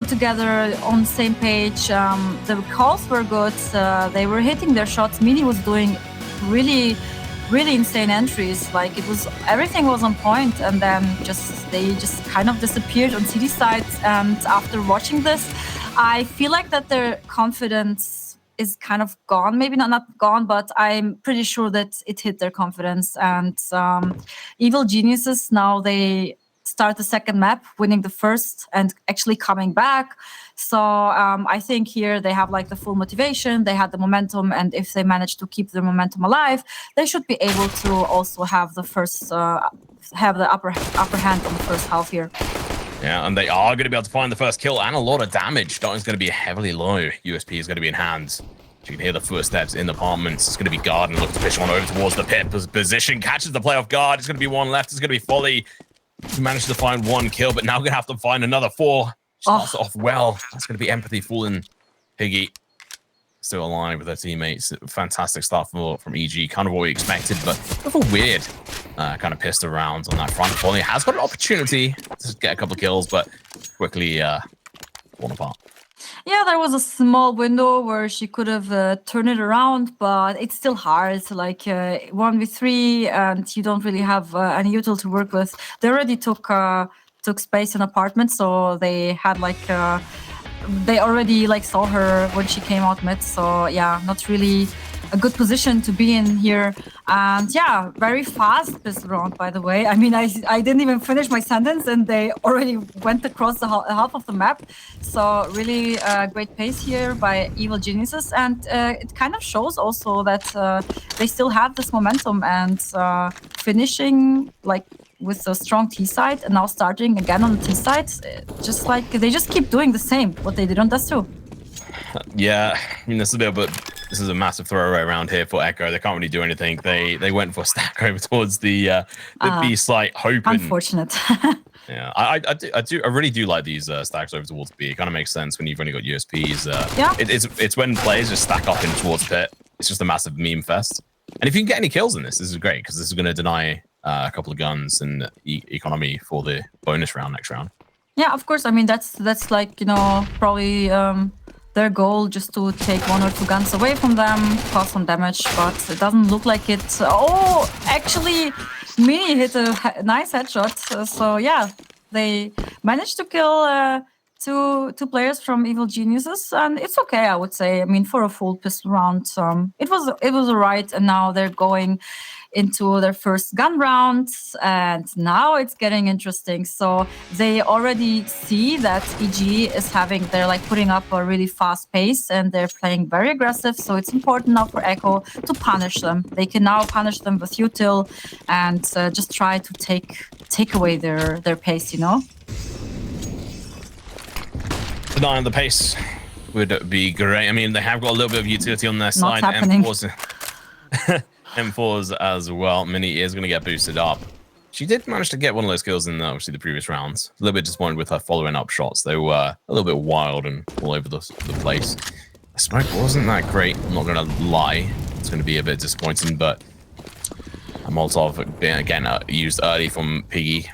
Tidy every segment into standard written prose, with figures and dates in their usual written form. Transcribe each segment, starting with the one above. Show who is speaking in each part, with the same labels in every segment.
Speaker 1: together on the same page. The calls were good. They were hitting their shots. Mini was doing really insane entries. Like everything was on point, and then they just kind of disappeared on CD side. And after watching this, I feel like that their confidence is kind of gone. Maybe not gone, but I'm pretty sure that it hit their confidence. And Evil Geniuses, now they start the second map, winning the first and actually coming back. So I think here they have like the full motivation, they had the momentum, and if they manage to keep their momentum alive, they should be able to also have the first, have the upper hand on the first half here.
Speaker 2: Yeah, and they are going to be able to find the first kill and a lot of damage. Darton's going to be heavily low. USP is going to be in hands. You can hear the footsteps in the apartments. It's going to be Garden looking to push one over towards the pit position. Catches the play off guard. It's going to be one left. It's going to be Folly. He managed to find one kill, but now we're going to have to find another 4. Starts off well. That's going to be Empathy fooling Piggy. Still alive with her teammates. Fantastic start from EG. Kind of what we expected, but a little weird. Kind of pissed around on that front. Folly has got an opportunity to get a couple of kills, but quickly torn apart.
Speaker 1: Yeah, there was a small window where she could have turned it around, but it's still hard. Like 1v3, and you don't really have any util to work with. They already took space in apartment, so they had like they already like saw her when she came out mid. So yeah, not really a good position to be in here. And yeah, very fast pistol round, by the way. I mean, I didn't even finish my sentence and they already went across the half of the map. So really great pace here by Evil Geniuses. And it kind of shows also that they still have this momentum, and finishing like with a strong T side and now starting again on the T side, just like they just keep doing the same, what they did on Dust 2.
Speaker 2: Yeah, I mean, this is a massive throwaway around here for Echo. They can't really do anything. They went for a stack over towards the B site, hoping.
Speaker 1: Unfortunate.
Speaker 2: Yeah, I really do like these stacks over towards B. It kind of makes sense when you've only got USPs.
Speaker 1: Yeah.
Speaker 2: It's when players just stack up in towards pit. It's just a massive meme fest. And if you can get any kills in this is great, because this is going to deny a couple of guns and economy for the bonus round next round.
Speaker 1: Yeah, of course. I mean, that's like, you know, probably their goal, just to take 1 or 2 guns away from them, cause some damage, but it doesn't look like it. Oh, actually, Mini hit a nice headshot. So yeah, they managed to kill two players from Evil Geniuses, and it's okay, I would say. I mean, for a full pistol round, it was alright. And now they're going into their first gun round, and now it's getting interesting. So they already see that EG is they're like putting up a really fast pace, and they're playing very aggressive. So it's important now for Echo to punish them. They can now punish them with util and just try to take away their pace, you know.
Speaker 2: Denying the pace would be great. I mean, they have got a little bit of utility on their side.
Speaker 1: Not happening.
Speaker 2: M4s as well. Mini is going to get boosted up. She did manage to get one of those kills in obviously the previous rounds. A little bit disappointed with her following up shots. They were a little bit wild and all over the place. The smoke wasn't that great, I'm not going to lie. It's going to be a bit disappointing, but a Molotov being again used early from Piggy.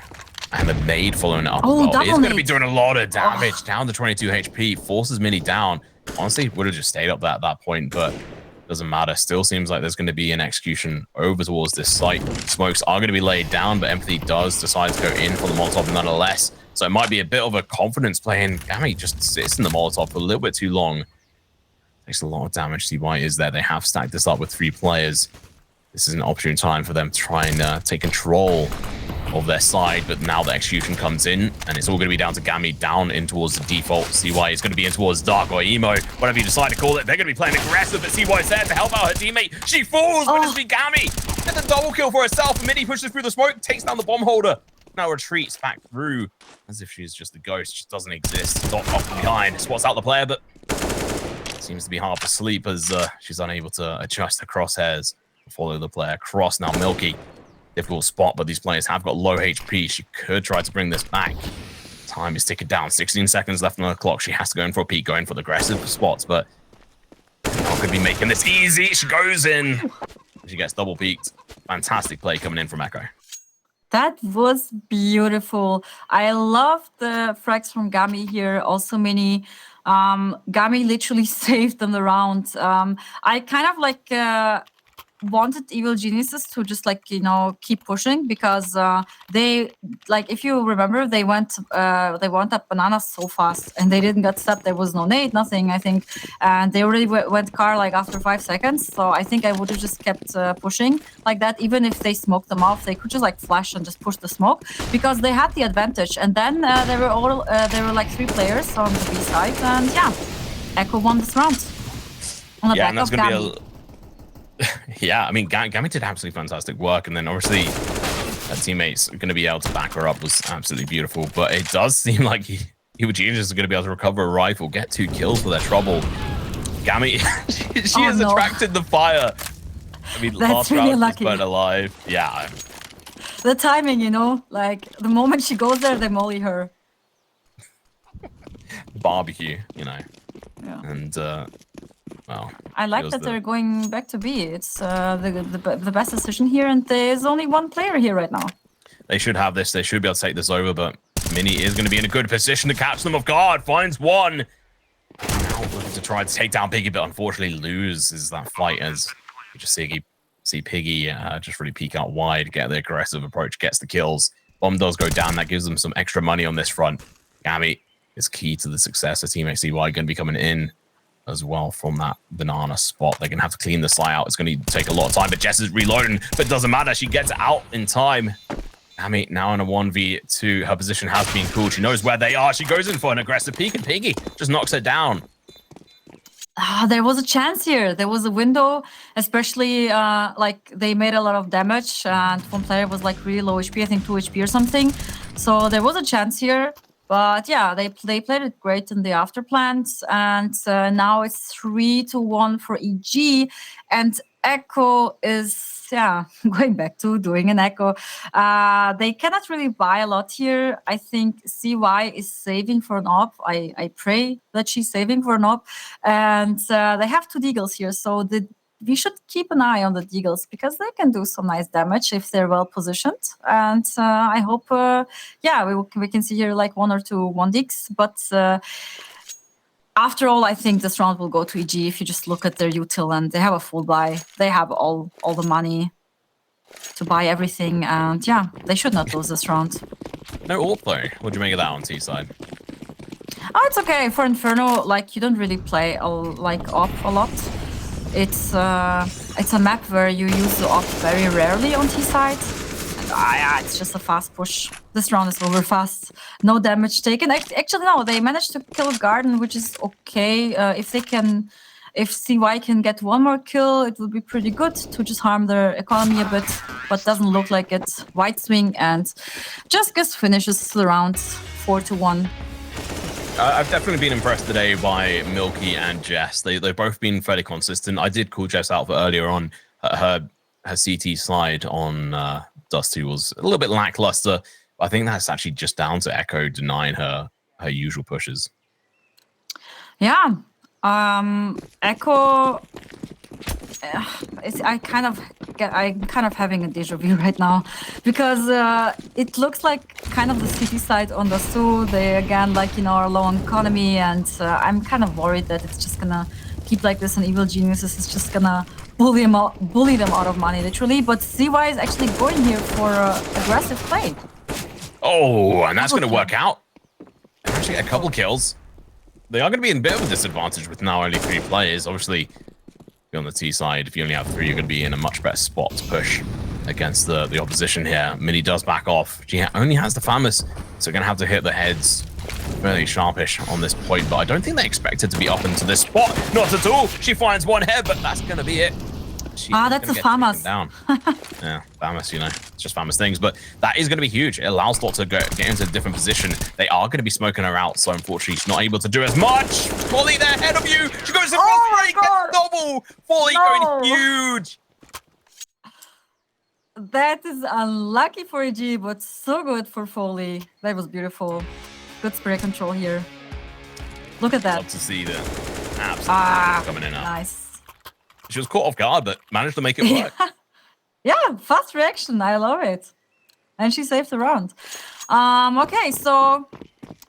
Speaker 2: And the nade following it up.
Speaker 1: Oh,
Speaker 2: it's going to be doing a lot of damage. Down to 22 HP. Forces Mini down. Honestly, would have just stayed up there at that point, but doesn't matter. Still seems like there's going to be an execution over towards this site. Smokes are going to be laid down, but Empathy does decide to go in for the Molotov nonetheless. So it might be a bit of a confidence play, and Gammy just sits in the Molotov for a little bit too long. Takes a lot of damage. CY is there. They have stacked this up with 3 players. This is an opportune time for them to try and take control of their side, but now the execution comes in, and it's all going to be down to Gammy down in towards the default. CY is going to be in towards Dark or Emo, whatever you decide to call it. They're going to be playing aggressive, but CY is there to help out her teammate. She falls, but it's Gammy. And the double kill for herself. Mini pushes through the smoke, takes down the bomb holder. Now retreats back through as if she's just a ghost. She doesn't exist. Dot off from behind. Spots out the player, but seems to be half asleep as she's unable to adjust her crosshairs. Follow the player across. Now Milky. Difficult spot, but these players have got low HP. She could try to bring this back. Time is ticking down. 16 seconds left on the clock. She has to go in for a peek, going for the aggressive spots, but not could be making this easy. She goes in. She gets double peeked. Fantastic play coming in from Echo.
Speaker 1: That was beautiful. I love the frags from Gami here. Also, many. Gami literally saved them the round. I kind of like wanted Evil Geniuses to just like keep pushing because they like if you remember they went up bananas so fast and they didn't get stopped. There was no nade, nothing I think, and they already went car like after 5 seconds. So I think I would have just kept pushing like that. Even if they smoked them off, they could just like flash and just push the smoke because they had the advantage. And then there were like 3 players on the B side, and yeah, Echo won this round on the back of Gami.
Speaker 2: Yeah, I mean, Gami did absolutely fantastic work, and then obviously her teammates going to be able to back her up was absolutely beautiful. But it does seem like Evil Genius is going to be able to recover a rifle, get 2 kills for their trouble. Gami, she has attracted the fire. I mean,
Speaker 1: that's
Speaker 2: last
Speaker 1: really
Speaker 2: round
Speaker 1: lucky.
Speaker 2: was burnt alive. Yeah.
Speaker 1: The timing, like the moment she goes there, they molly her.
Speaker 2: Barbecue,
Speaker 1: Yeah.
Speaker 2: And well,
Speaker 1: I like that they're going back to B. It's the best decision here, and there's only 1 player here right now.
Speaker 2: They should have this. They should be able to take this over, but Mini is going to be in a good position to catch them off guard. Finds one. Now looking to try to take down Piggy, but unfortunately loses that fight as you just see Piggy just really peek out wide, get the aggressive approach, gets the kills. Bomb does go down. That gives them some extra money on this front. Gami is key to the success of Team XCY going to be coming in as well from that banana spot. They're going to have to clean the Sly out. It's going to take a lot of time, but Jess is reloading, but it doesn't matter. She gets out in time. Gami now in a 1v2. Her position has been cool. She knows where they are. She goes in for an aggressive peek, and Piggy just knocks her down.
Speaker 1: There was a chance here. There was a window, especially like they made a lot of damage, and one player was like really low HP, I think 2 HP or something. So there was a chance here. But yeah, they played it great in the after plans, and now it's 3-1 for EG, and Echo is going back to doing an Echo. They cannot really buy a lot here. I think CY is saving for an op. I pray that she's saving for an op, and they have 2 deagles here, so we should keep an eye on the deagles because they can do some nice damage if they're well positioned. And I hope, we can see here like 1 or 2 1-digs. But after all, I think this round will go to EG if you just look at their util, and they have a full buy. They have all the money to buy everything, and yeah, they should not lose this round.
Speaker 2: No AWP though. What do you make of that on T side?
Speaker 1: Oh, it's okay for Inferno. Like you don't really play AWP a lot. It's a map where you use the AWP very rarely on T side. And, it's just a fast push. This round is over fast. No damage taken. Actually, no, they managed to kill Garden, which is okay. If CY can get 1 more kill, it would be pretty good to just harm their economy a bit, but doesn't look like it. White swing and just finishes the round 4-1.
Speaker 2: I've definitely been impressed today by Milky and Jess. They've both been fairly consistent. I did call Jess out for earlier on. Her CT slide on Dusty was a little bit lackluster. I think that's actually just down to Echo denying her usual pushes. Yeah.
Speaker 1: Echo... I'm kind of having a deja vu right now because it looks like kind of the city side on the zoo. They again are low on economy, and I'm kind of worried that it's just gonna keep like this, and Evil Geniuses is just gonna bully them out of money literally. But CY is actually going here for aggressive play.
Speaker 2: Oh, and that's gonna work out. Actually, a couple kills. They are gonna be in a bit of a disadvantage with now only 3 players. Obviously, on the T side, if you only have 3, you're going to be in a much better spot to push against the opposition here. Mini does back off. She only has the Famous, so going to have to hit the heads fairly sharpish on this point, but I don't think they expect her to be up into this spot. Not at all. She finds 1 head, but that's going to be it.
Speaker 1: That's a Famous.
Speaker 2: Down. Yeah, Famous, it's just Famous things, but that is going to be huge. It allows Lot to get into a different position. They are going to be smoking her out, so unfortunately she's not able to do as much. Folly, they're ahead of you. She goes in for 3, gets double. Folly going huge.
Speaker 1: That is unlucky for EG, but so good for Foley. That was beautiful. Good spray control here. Look at that.
Speaker 2: Love to see the absolutely coming in now.
Speaker 1: Nice.
Speaker 2: She was caught off guard, but managed to make it work.
Speaker 1: Yeah, fast reaction. I love it. And she saved the round. Okay, so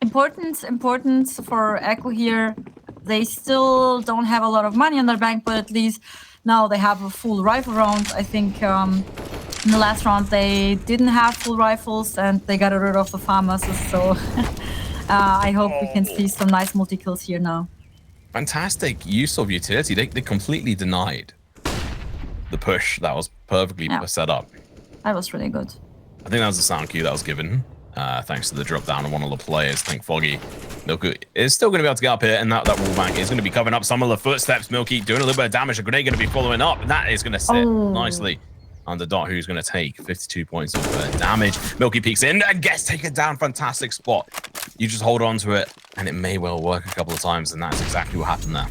Speaker 1: important for Echo here. They still don't have a lot of money on their bank, but at least now they have a full rifle round. I think in the last round they didn't have full rifles and they got rid of the farmers. So I hope we can see some nice multi-kills here now.
Speaker 2: Fantastic use of utility. They completely denied the push that was perfectly set up.
Speaker 1: That was really good.
Speaker 2: I think that was a sound cue that was given. Thanks to the drop down of one of the players. I think Foggy Milky is still going to be able to get up here, and that wall bank is going to be covering up some of the footsteps. Milky doing a little bit of damage. A grenade going to be following up, and that is going to sit nicely under Dot, who's going to take 52 points of damage. Milky peeks in and gets taken down. Fantastic spot. You just hold on to it, and it may well work a couple of times, and that's exactly what happened there.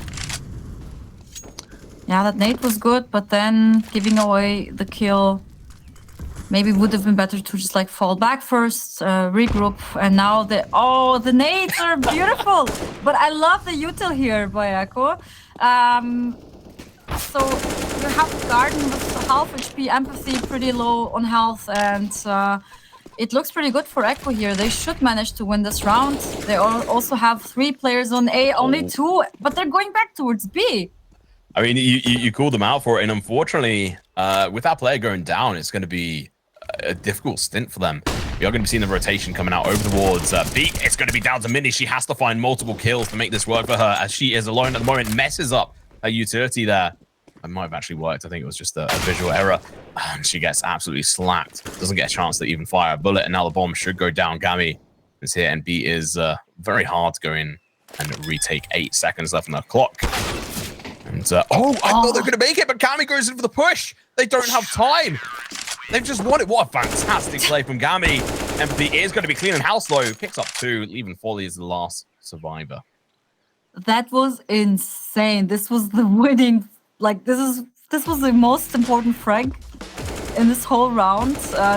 Speaker 1: Yeah, that nade was good, but then giving away the kill. Maybe would have been better to just like fall back first, regroup, and now the nades are beautiful. But I love the util here by Echo. So you have Garden with half HP, Empathy pretty low on health, and it looks pretty good for Echo here. They should manage to win this round. They also have 3 players on A, only 2, but they're going back towards B.
Speaker 2: I mean, you called them out for it, and unfortunately, with that player going down, it's going to be a difficult stint for them. We are going to be seeing the rotation coming out over towards B. It's going to be down to Minnie. She has to find multiple kills to make this work for her, as she is alone at the moment. Messes up her utility there. It might have actually worked. I think it was just a visual error. And she gets absolutely slapped. Doesn't get a chance to even fire a bullet, and now the bomb should go down. Gami is here, and B is very hard to go in and retake. 8 seconds left on the clock. And I thought they were going to make it, but Gami goes in for the push. They don't have time. They've just won it. What a fantastic play from Gami. Empathy is going to be cleaning house though. Picks up 2, leaving Folly as the last survivor.
Speaker 1: That was insane. This was the winning. Like this was the most important frag in this whole round.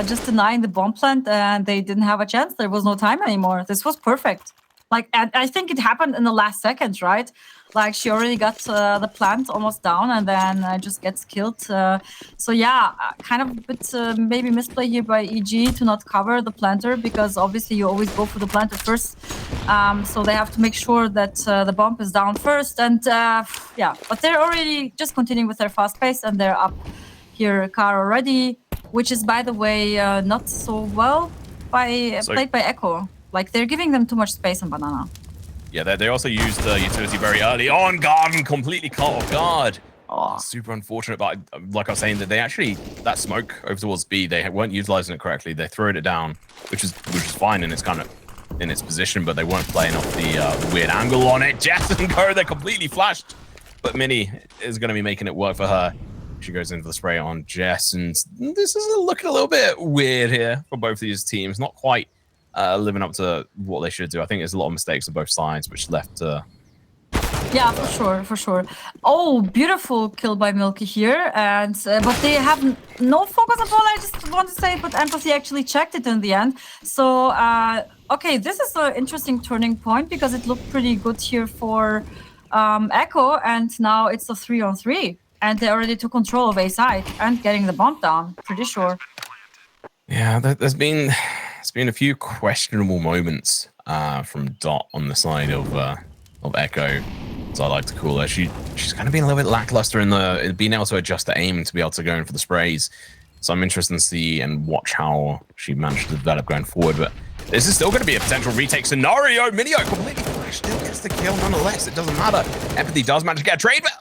Speaker 1: Just denying the bomb plant, and they didn't have a chance. There was no time anymore. This was perfect. Like I think it happened in the last seconds, right? Like she already got the plant almost down, and then just gets killed. So yeah, kind of a bit maybe misplay here by EG to not cover the planter, because obviously you always go for the planter first. So they have to make sure that the bomb is down first, and yeah. But they're already just continuing with their fast pace, and they're up here car already, which is by the way not so well played by Echo. Like they're giving them too much space on Banana.
Speaker 2: Yeah, they also used the utility very early on. Garden completely caught off guard. Super unfortunate, but like I was saying, that they actually, that smoke over towards B, they weren't utilizing it correctly. They threw it down, which is fine, and it's kind of in its position, but they weren't playing off the weird angle on it. Jess and Co, they're completely flashed, but Minnie is going to be making it work for her. She goes in for the spray on Jess, and this is looking a little bit weird here for both these teams. Not quite living up to what they should do. I think there's a lot of mistakes on both sides, which left.
Speaker 1: Yeah, for sure. Oh, beautiful kill by Milky here, and but they have no focus at all. I just want to say, but Empathy actually checked it in the end. So okay, this is an interesting turning point, because it looked pretty good here for Echo, and now it's a 3-on-3, and they already took control of A side and getting the bomb down. Pretty sure.
Speaker 2: Yeah, there's been a few questionable moments from Dot on the side of Echo, as I like to call her. She's kind of been a little bit lackluster in being able to adjust the aim to be able to go in for the sprays. So I'm interested to see and watch how she managed to develop going forward. But this is still going to be a potential retake scenario. Minio completely flashed, still gets the kill nonetheless. It doesn't matter. Empathy does manage to get a trade, but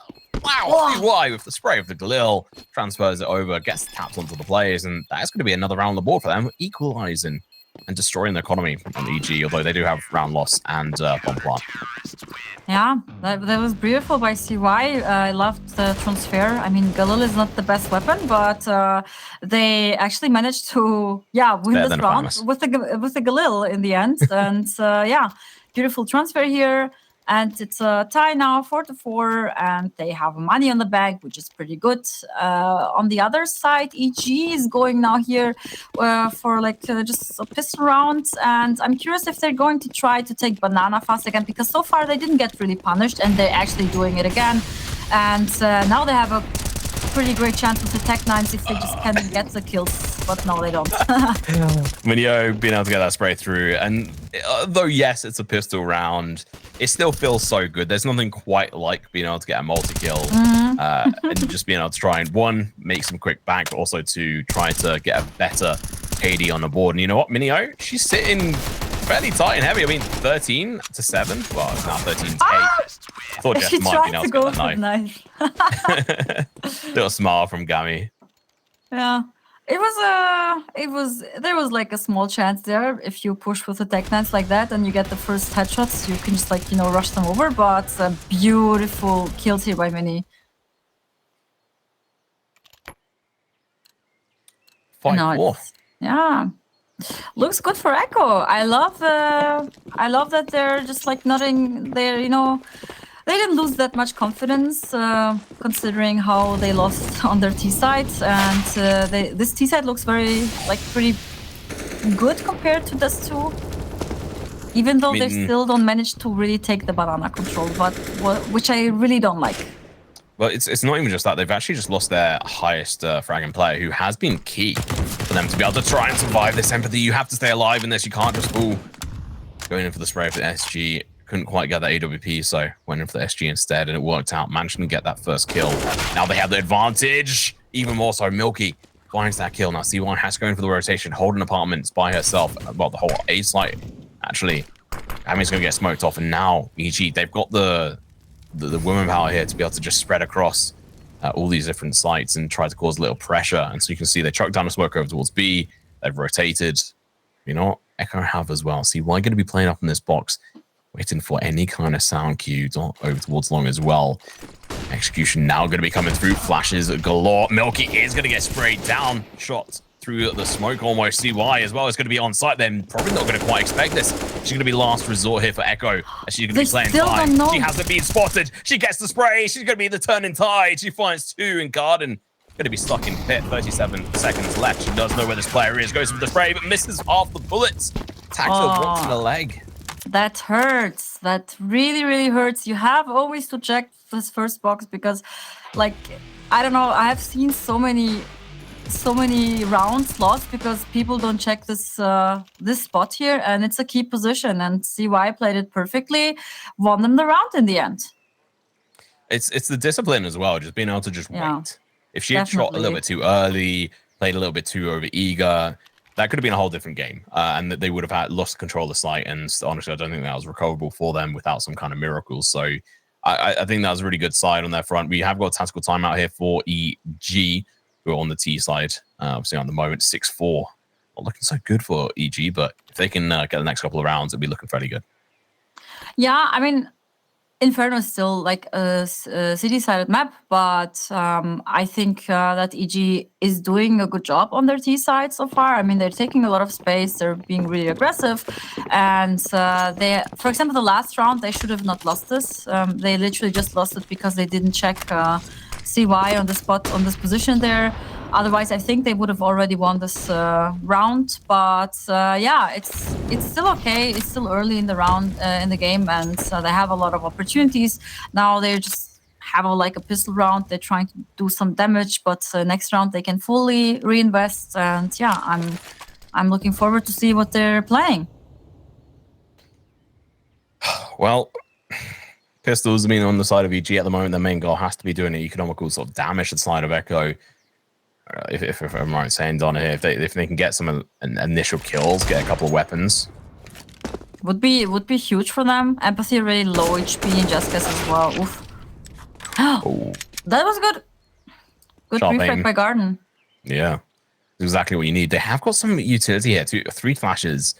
Speaker 2: wow, why with the spray of the Galil, transfers it over, gets tapped onto the players, and that's going to be another round on the board for them, equalizing and destroying the economy on EG, although they do have round loss and bomb plant.
Speaker 1: Yeah, that was beautiful by CY. I loved the transfer. I mean, Galil is not the best weapon, but they actually managed to win this round with the Galil in the end. And yeah, beautiful transfer here. And it's a tie now, 4-4, and they have money on the bank, which is pretty good. On the other side, EG is going now here for like just a pistol round, and I'm curious if they're going to try to take Banana fast again, because so far they didn't get really punished, and they're actually doing it again. And now they have a pretty great chance with the Tech 9s if they just can get the kills. but no, they don't.
Speaker 2: Minio being able to get that spray through, and though yes, it's a pistol round, it still feels so good. There's nothing quite like being able to get a multi-kill and just being able to try and, one, make some quick bank, but also to try to get a better KD on the board. And you know what, Minio, she's sitting fairly tight and heavy. I mean, 13-7. Well, it's now 13-8. I thought Jeff might be able to get that knife. Little smile from Gami.
Speaker 1: Yeah. There was like a small chance there. If you push with the tech nets like that and you get the first headshots, you can just like, rush them over. But beautiful kills here by Mini.
Speaker 2: 5-4.
Speaker 1: Yeah. Looks good for Echo. I love that they're just like nothing. They're they didn't lose that much confidence considering how they lost on their T side, and this T side looks pretty good compared to this two. Even though they still don't manage to really take the banana control, but which I really don't like.
Speaker 2: Well, it's not even just that. They've actually just lost their highest fragging player, who has been key for them to be able to try and survive this empathy. You have to stay alive in this. You can't just fool. Going in for the spray for the SG. Couldn't quite get that AWP, so went in for the SG instead, and it worked out. Managed to get that first kill. Now they have the advantage. Even more so, Milky finds that kill. Now C1 has to go in for the rotation, holding apartments by herself. Well, the whole A site, actually. Ami's going to get smoked off, and now EG, they've got the woman power here to be able to just spread across all these different sites and try to cause a little pressure. And so you can see they chucked down a smoke over towards B. They've rotated. You know what? Echo have as well. See, why going to be playing up in this box? Waiting for any kind of sound cue over towards long as well. Execution now going to be coming through. Flashes galore. Milky is going to get sprayed down. Shot through the smoke almost. CY as well is going to be on site then. Probably not going to quite expect this. She's going to be last resort here for Echo. She's going to be playing high. She hasn't been spotted. She gets the spray. She's going to be the turning tide. She finds two in garden. Going to be stuck in pit. 37 seconds left. She does know where this player is. Goes for the spray, but misses half the bullets. Attacks her once in the leg.
Speaker 1: That hurts. That really, really hurts. You have always to check this first box because, like, I don't know. I have seen so many rounds lost because people don't check this this spot here, and it's a key position. And CY played it perfectly, won them the round in the end.
Speaker 2: It's the discipline as well, just being able to just wait. If she had shot a little bit too early, played a little bit too over eager, that could have been a whole different game, and that they would have lost control of the site. And honestly, I don't think that was recoverable for them without some kind of miracles. So I think that was a really good side on their front. We have got a tactical timeout here for EG, who are on the T side. Obviously, on the moment, 6-4. Not looking so good for EG, but if they can get the next couple of rounds, it'll be looking fairly good.
Speaker 1: Yeah, I mean, Inferno is still like a city-sided map, but I think that EG is doing a good job on their T side so far. I mean, they're taking a lot of space, they're being really aggressive, and they, for example, the last round, they should have not lost this. They literally just lost it because they didn't check CY on the spot, on this position there. Otherwise, I think they would have already won this round. But yeah, it's still okay. It's still early in the round, in the game, and they have a lot of opportunities. Now they just have like a pistol round. They're trying to do some damage, but next round they can fully reinvest. And yeah, I'm looking forward to see what they're playing.
Speaker 2: Well, pistols, I mean, on the side of EG at the moment, their main goal has to be doing an economical sort of damage to the side of Echo. If I'm right saying, Donna here, if they can get some initial kills, get a couple of weapons,
Speaker 1: would be huge for them. Empathy really low HP and Jessica's as well. Oof. Oh, that was good. Good reflect by Garden.
Speaker 2: Yeah, exactly what you need. They have got some utility here. 3 flashes,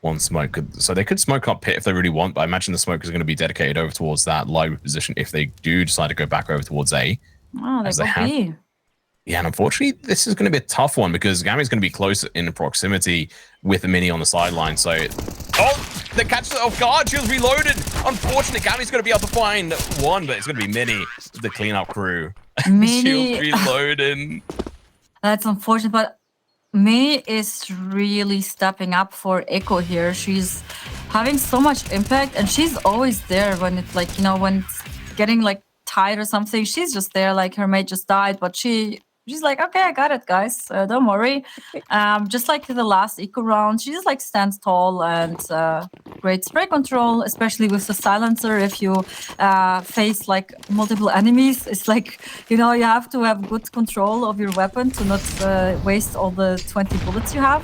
Speaker 2: 1 smoke. So they could smoke up pit if they really want, but I imagine the smoke is going to be dedicated over towards that live position if they do decide to go back over towards A.
Speaker 1: Oh, they could be.
Speaker 2: Yeah, and unfortunately, this is going to be a tough one because Gami's going to be close in proximity with the Mini on the sideline. So, oh, they catch it off guard. She was reloaded. Unfortunately, Gami's going to be able to find one, but it's going to be Mini, the cleanup crew. She was reloading.
Speaker 1: That's unfortunate, but Mini is really stepping up for Echo here. She's having so much impact, and she's always there when it's like, when it's getting like tied or something. She's just there, like her mate just died, but she She's like, okay, I got it, guys. Don't worry. Just like the last eco round, she just like stands tall and great spray control, especially with the silencer. If you face like multiple enemies, it's like, you know, you have to have good control of your weapon to not waste all the 20 bullets you have.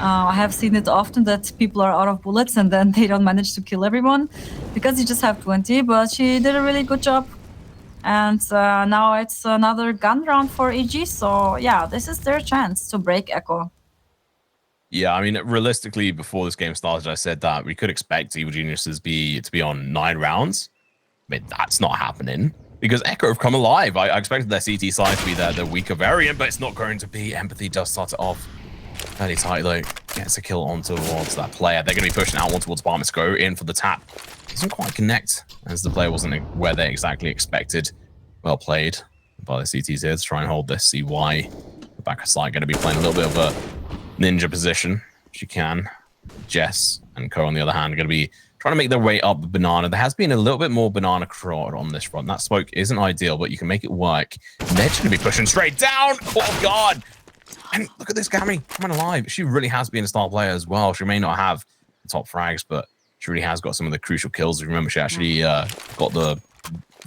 Speaker 1: I have seen it often that people are out of bullets and then they don't manage to kill everyone because you just have 20, but she did a really good job. And now it's another gun round for EG. So yeah, this is their chance to break Echo.
Speaker 2: Yeah, I mean, realistically, before this game started, I said that we could expect Evil Geniuses to be on 9 rounds. I mean, that's not happening because Echo have come alive. I expected their CT side to be the weaker variant, but it's not going to be. Empathy does start it off fairly tight, though. Gets a kill on towards that player. They're going to be pushing out one towards Barmets. Go in for the tap. Doesn't quite connect as the player wasn't where they exactly expected. Well played by the CTs here to try and hold this. CY, the back of side, going to be playing a little bit of a ninja position. She can. Jess and Co, on the other hand, are going to be trying to make their way up the banana. There has been a little bit more banana crowd on this front. That smoke isn't ideal, but you can make it work. Ned's going to be pushing straight down. Oh, God. And look at this Gami coming alive. She really has been a star player as well. She may not have the top frags, but she really has got some of the crucial kills. Remember, she actually got the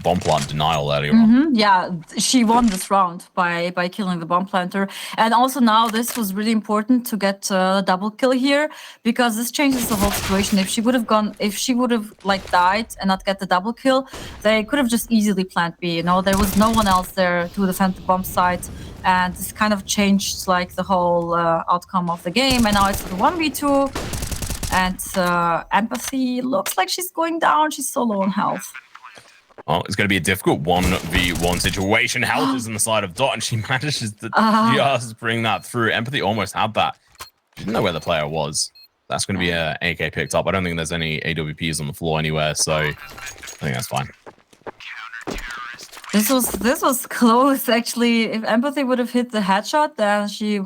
Speaker 2: bomb plant denial earlier on.
Speaker 1: Yeah, she won this round by killing the bomb planter. And also now this was really important to get a double kill here because this changes the whole situation. If she would have like died and not get the double kill, they could have just easily plant B. You know, there was no one else there to defend the bomb site. And this kind of changed like the whole outcome of the game. And now it's the 1v2. And Empathy looks like she's going down. She's so low on health.
Speaker 2: Oh, it's going to be a difficult 1v1 situation. Health is on the side of Dot, and she manages to just bring that through. Empathy almost had that. She didn't know where the player was. That's going to be a AK picked up. I don't think there's any AWPs on the floor anywhere, so I think that's fine.
Speaker 1: This was close, actually. If Empathy would have hit the headshot, then she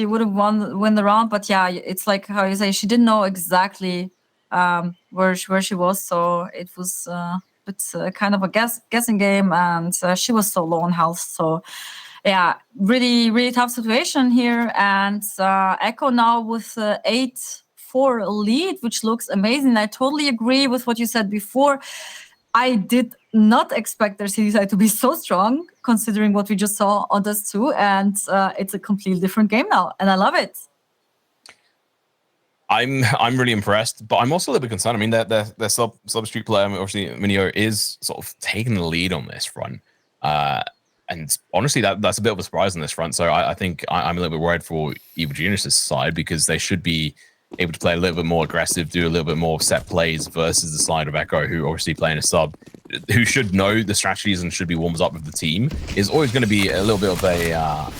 Speaker 1: would have won the round. But yeah, it's like how you say, she didn't know exactly where she was, so it was it's kind of a guessing game, and she was so low on health. So yeah, really, really tough situation here. And Echo now with 8-4 lead, which looks amazing. I totally agree with what you said before. I did not expect their CT side to be so strong, considering what we just saw on this too. And it's a completely different game now, and I love it.
Speaker 2: I'm really impressed, but I'm also a little bit concerned. I mean, their substitute player, obviously, Minio, is sort of taking the lead on this front. And honestly, that's a bit of a surprise on this front. So I think I'm a little bit worried for Evil Genius' side because they should be able to play a little bit more aggressive, do a little bit more set plays versus the side of Echo, who obviously playing a sub, who should know the strategies and should be warmed up with the team, is always going to be a little bit of a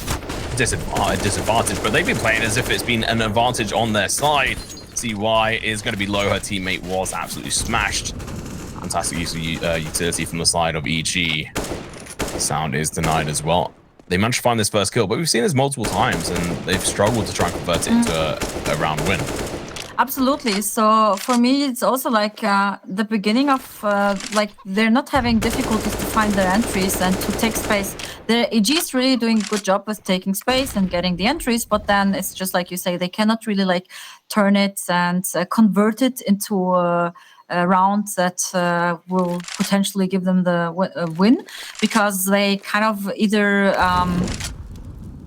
Speaker 2: disadvantage, but they've been playing as if it's been an advantage on their side. CY is going to be low. Her teammate was absolutely smashed. Fantastic use of utility from the side of EG. Sound is denied as well. They managed to find this first kill, but we've seen this multiple times, and they've struggled to try and convert it into a round win.
Speaker 1: Absolutely. So for me, it's also like the beginning of like they're not having difficulties to find their entries and to take space. The EG is really doing a good job with taking space and getting the entries, but then it's just like you say, they cannot really like turn it and convert it into a round that will potentially give them the win, because they kind of either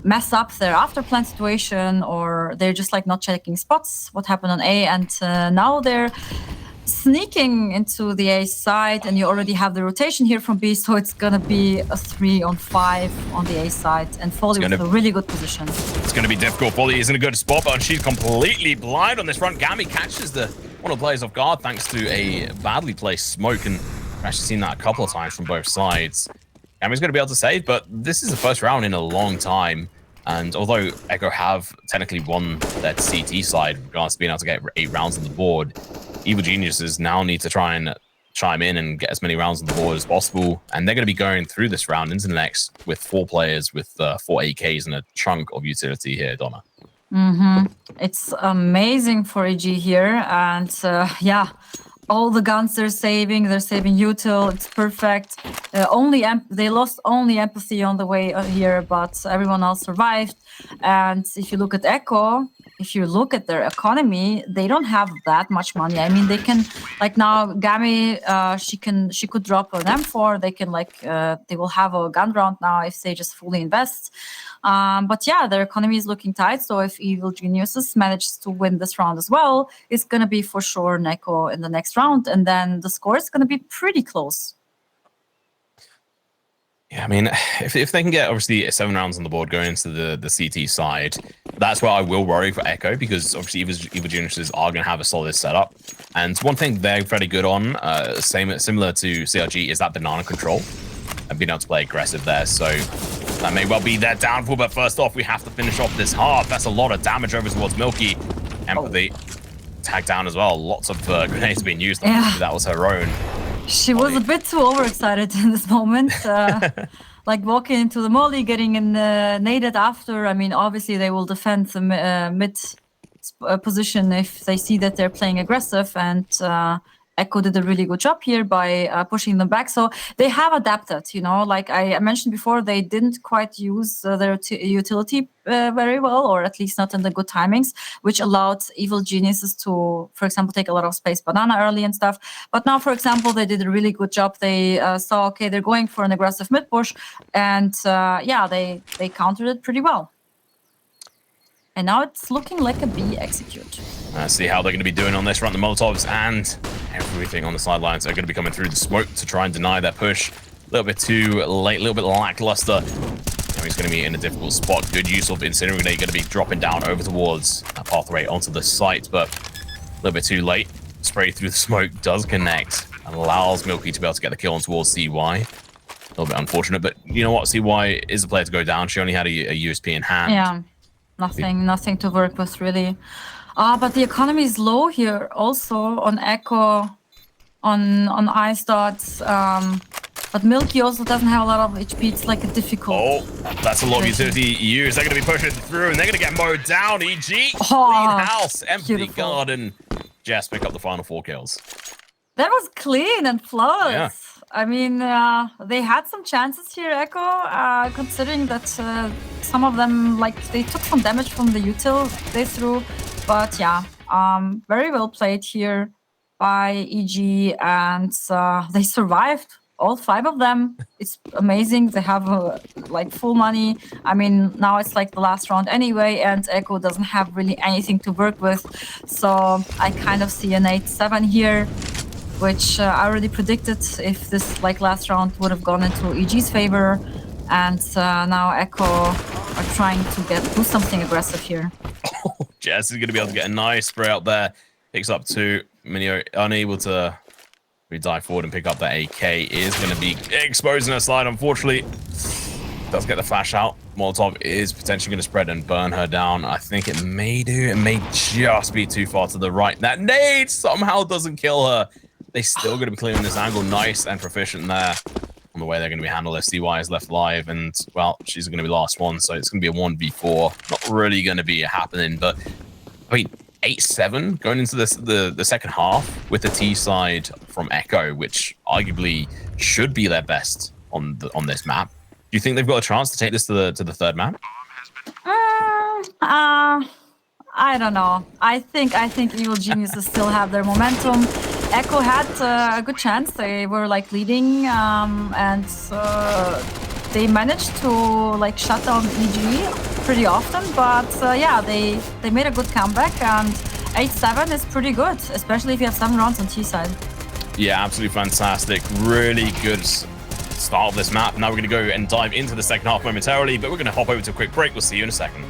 Speaker 1: mess up their after plant situation, or they're just like not checking spots, what happened on A, and now they're sneaking into the A side, and you already have the rotation here from B, so it's gonna be a 3-on-5 on the A side, and Foley with a really good position.
Speaker 2: It's gonna be difficult. Foley is in a good spot, but she's completely blind on this front. Gami catches one of the players off guard thanks to a badly placed smoke, and I've actually seen that a couple of times from both sides. Gami's going to be able to save, but this is the first round in a long time. And although Echo have technically won their CT side, regards to being able to get 8 rounds on the board, Evil Geniuses now need to try and chime in and get as many rounds on the board as possible. And they're going to be going through this round into the next with 4 players with 4 AKs and a chunk of utility here, Donna.
Speaker 1: It's amazing for EG here. And yeah, all the guns they're saving util. It's perfect. They lost only empathy on the way here, but everyone else survived. And if you look at Echo, if you look at their economy, they don't have that much money. I mean, they can, like now, Gami, she could drop an M4. They can they will have a gun round now if they just fully invest. But yeah, their economy is looking tight. So if Evil Geniuses manages to win this round as well, it's gonna be for sure Neko in the next round, and then the score is gonna be pretty close.
Speaker 2: Yeah, I mean, if they can get obviously 7 rounds on the board going into the CT side, that's where I will worry for Echo, because obviously Evil Geniuses are going to have a solid setup. And one thing they're very good on, similar to CRG, is that banana control and being able to play aggressive there. So that may well be their downfall. But first off, we have to finish off this half. That's a lot of damage over towards Milky. Empathy tagged down as well. Lots of grenades being used.
Speaker 1: Yeah.
Speaker 2: That was her own.
Speaker 1: She was a bit too overexcited in this moment. Like walking into the molly, getting naded after. I mean, obviously they will defend the mid position if they see that they're playing aggressive, and Echo did a really good job here by pushing them back. So they have adapted, you know, like I mentioned before, they didn't quite use their utility very well, or at least not in the good timings, which allowed Evil Geniuses to, for example, take a lot of space banana early and stuff. But now, for example, they did a really good job. They saw, okay, they're going for an aggressive mid push, and yeah, they countered it pretty well. And now it's looking like a B execute.
Speaker 2: See how they're going to be doing on this front. The Molotovs and everything on the sidelines are going to be coming through the smoke to try and deny that push. A little bit too late, a little bit lackluster. Now he's going to be in a difficult spot. Good use of Incendiary Grenade, going to be dropping down over towards that pathway onto the site, but a little bit too late. Spray through the smoke does connect and allows Milky to be able to get the kill on towards CY. A little bit unfortunate, but you know what? CY is the player to go down. She only had a USP in hand.
Speaker 1: Yeah. Nothing to work with, really. But the economy is low here also on Echo, on Ice Dots. But Milky also doesn't have a lot of HP. It's like a difficult...
Speaker 2: Oh, that's a lot of utility used. They're going to be pushing through, and they're going to get mowed down. EG,
Speaker 1: Oh,
Speaker 2: clean house, empty
Speaker 1: beautiful.
Speaker 2: garden. Just pick up the final 4 kills.
Speaker 1: That was clean and flawless.
Speaker 2: Yeah.
Speaker 1: I mean, they had some chances here, Echo, considering that some of them, like, they took some damage from the util they threw. But yeah, very well played here by EG, and they survived, all 5 of them. It's amazing. They have, like, full money. I mean, now it's like the last round anyway, and Echo doesn't have really anything to work with. So I kind of see an 8-7 here, which I already predicted if this last round would have gone into EG's favor. And now Echo are trying to do something aggressive here.
Speaker 2: Oh, Jess is going to be able to get a nice spray out there. Picks up 2. Minio unable to dive forward and pick up that AK. Is going to be exposing her slide, unfortunately. Does get the flash out. Molotov is potentially going to spread and burn her down. I think it may do. It may just be too far to the right. That nade somehow doesn't kill her. They're still going to be clearing this angle. Nice and proficient there on the way they're going to be handled. CY is left live, and, well, she's going to be last one, so it's going to be a 1v4. Not really going to be happening, but, I mean, 8-7 going into the second half with the T side from Echo, which arguably should be their best on this map. Do you think they've got a chance to take this to the third map?
Speaker 1: I don't know. I think Evil Geniuses still have their momentum. Echo had a good chance. They were like leading, and they managed to like shut down EG pretty often. But yeah, they made a good comeback, and 8-7 is pretty good, especially if you have 7 rounds on T side.
Speaker 2: Yeah, absolutely fantastic. Really good start of this map. Now we're going to go and dive into the second half momentarily, but we're going to hop over to a quick break. We'll see you in a second.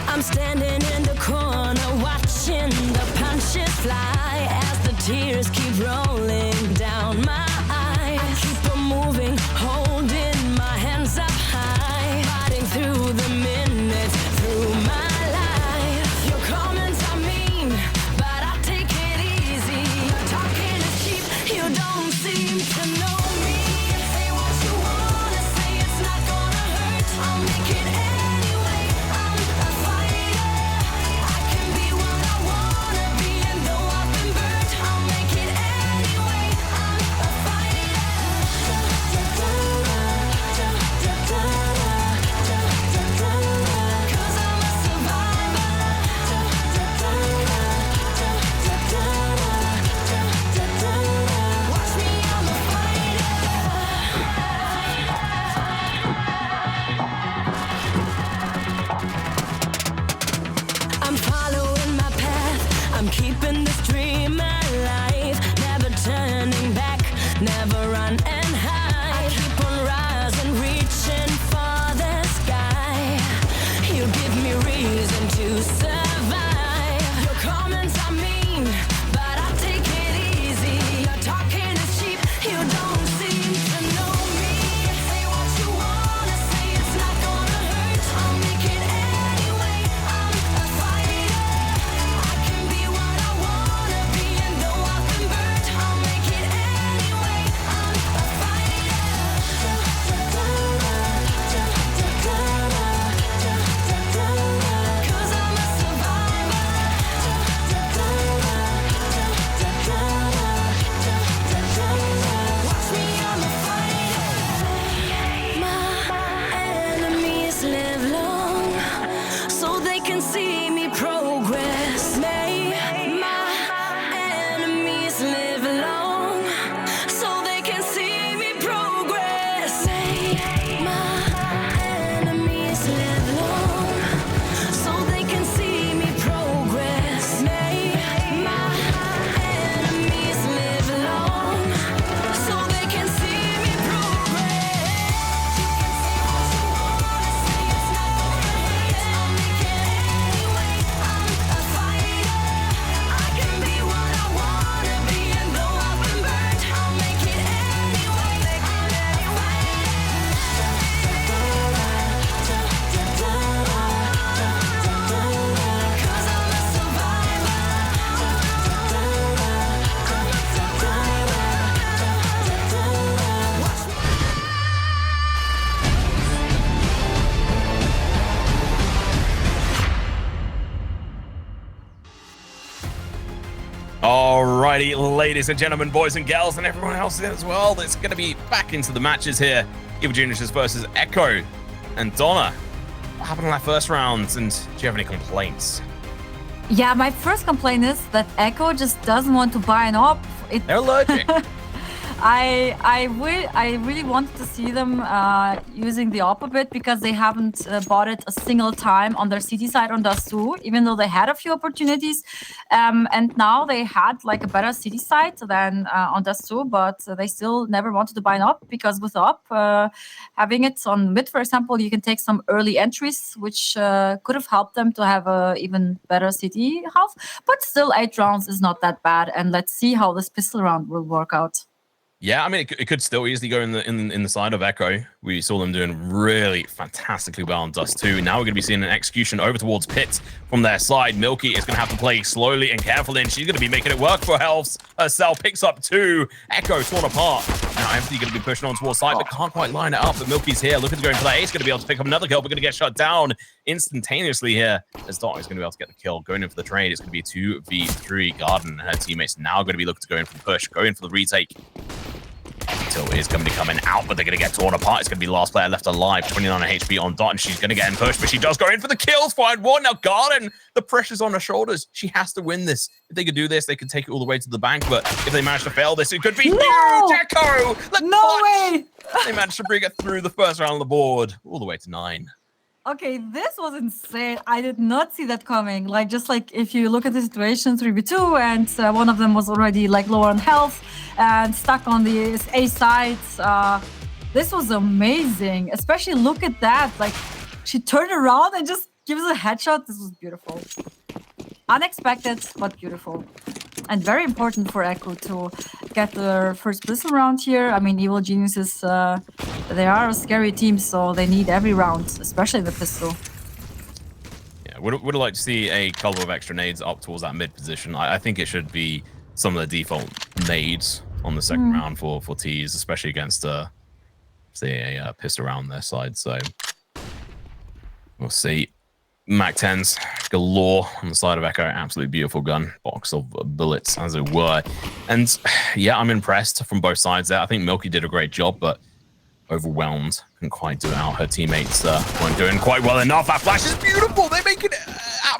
Speaker 3: I'm standing in the corner watching the punches fly as the tears keep rolling down my eyes. I keep on moving, holding my hands up high, fighting through the minutes, through my life. Your comments are mean,
Speaker 2: Alrighty, ladies and gentlemen, boys and girls, and everyone else as well. It's going to be back into the matches here. Evil Geniuses versus Echo and Donna. What happened in that first round? And do you have any complaints?
Speaker 1: Yeah, my first complaint is that Echo just doesn't want to buy an op.
Speaker 2: They're allergic.
Speaker 1: I really wanted to see them using the op a bit because they haven't bought it a single time on their CT side on Dust 2, even though they had a few opportunities. And now they had like a better CT side than on Dust 2, but they still never wanted to buy an op because with op, having it on mid, for example, you can take some early entries, which could have helped them to have a even better CT half. But still, 8 rounds is not that bad. And let's see how this pistol round will work out.
Speaker 2: Yeah, I mean, it could still easily go in the side of Echo. We saw them doing really fantastically well on Dust 2. Now we're going to be seeing an execution over towards Pit from their side. Milky is going to have to play slowly and carefully, and she's going to be making it work for herself. Picks up 2. Echo torn apart. Now Empty going to be pushing on towards side, but can't quite line it up. But Milky's here, looking to go in for that ace. Going to be able to pick up another kill, but going to get shut down instantaneously here. As Dot is going to be able to get the kill. Going in for the trade, it's going to be 2v3. Garden and her teammates now going to be looking to go in for the push, go in for the retake. Till is going to be coming out, but they're going to get torn apart. It's going to be the last player left alive. 29 HP on Dot, and she's going to get in push, but she does go in for the kills. Find one. Now Garden, the pressure's on her shoulders. She has to win this. If they could do this, they could take it all the way to the bank, but if they manage to fail this, it could be huge. Echo!
Speaker 1: No way!
Speaker 2: They managed to bring it through the first round on the board, all the way to 9.
Speaker 1: Okay, this was insane. I did not see that coming. Like, just like if you look at the situation 3v2 and one of them was already like low on health and stuck on the A side. This was amazing. Especially look at that. Like, she turned around and just gives a headshot. This was beautiful. Unexpected, but beautiful. And very important for Echo to get their first pistol round here. I mean, Evil Geniuses, they are a scary team, so they need every round, especially the pistol.
Speaker 2: Yeah, would like to see a couple of extra nades up towards that mid position. I think it should be some of the default nades on the second round for T's, especially against, say, a pistol round their side. So we'll see. Mac 10s galore on the side of Echo. Absolutely beautiful gun. Box of bullets, as it were. And yeah, I'm impressed from both sides there. I think Milky did a great job, but overwhelmed. Couldn't quite do it out. Her teammates weren't doing quite well enough. That flash is beautiful. They make it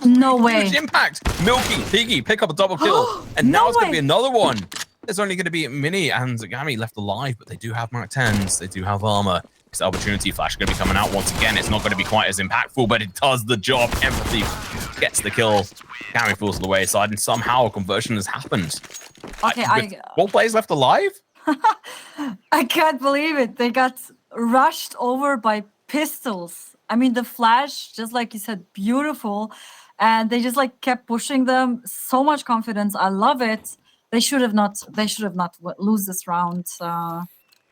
Speaker 1: no way.
Speaker 2: Huge impact. Milky, Piggy, pick up a double kill. And now it's going to be another one. There's only going to be Mini and Zagami left alive, but they do have Mac 10s. They do have armor. This opportunity flash is going to be coming out once again. It's not going to be quite as impactful, but it does the job. Empathy gets the kill. Cammy falls to the wayside, and somehow a conversion has happened.
Speaker 1: Okay,
Speaker 2: 4 players left alive?
Speaker 1: I can't believe it. They got rushed over by pistols. I mean, the flash, just like you said, beautiful. And they just like kept pushing them. So much confidence. I love it. They should have not lose this round.